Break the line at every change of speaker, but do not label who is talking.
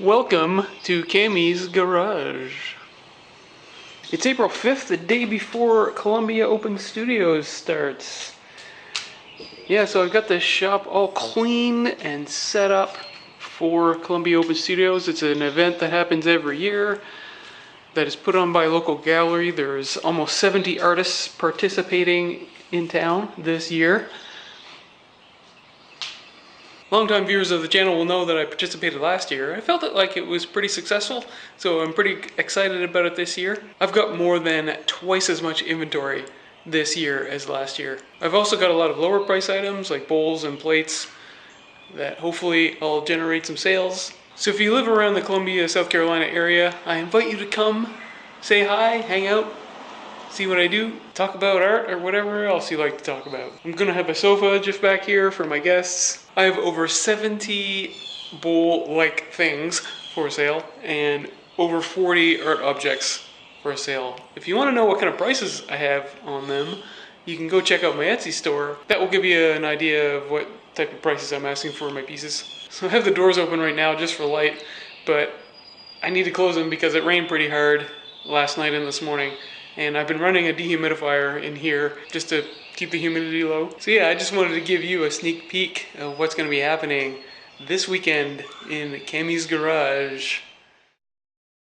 Welcome to Cammy's Garage. It's April 5th, the day before Columbia Open Studios starts. Yeah, so I've got the shop all clean and set up for Columbia Open Studios. It's an event that happens every year that is put on by a local gallery. There's almost 70 artists participating in town this year. Longtime viewers of the channel will know that I participated last year. I felt like it was pretty successful, so I'm pretty excited about it this year. I've got more than twice as much inventory this year as last year. I've also got a lot of lower price items like bowls and plates that hopefully I'll generate some sales. So if you live around the Columbia, South Carolina area, I invite you to come, say hi, hang out, see what I do, talk about art or whatever else you like to talk about. I'm gonna have a sofa just back here for my guests. I have over 70 bowl-like things for sale and over 40 art objects for sale. If you wanna know what kind of prices I have on them, you can go check out my Etsy store. That will give you an idea of what type of prices I'm asking for my pieces. So I have the doors open right now just for light, but I need to close them because it rained pretty hard last night and this morning. And I've been running a dehumidifier in here just to keep the humidity low. So yeah, I just wanted to give you a sneak peek of what's going to be happening this weekend in Cammy's Garage.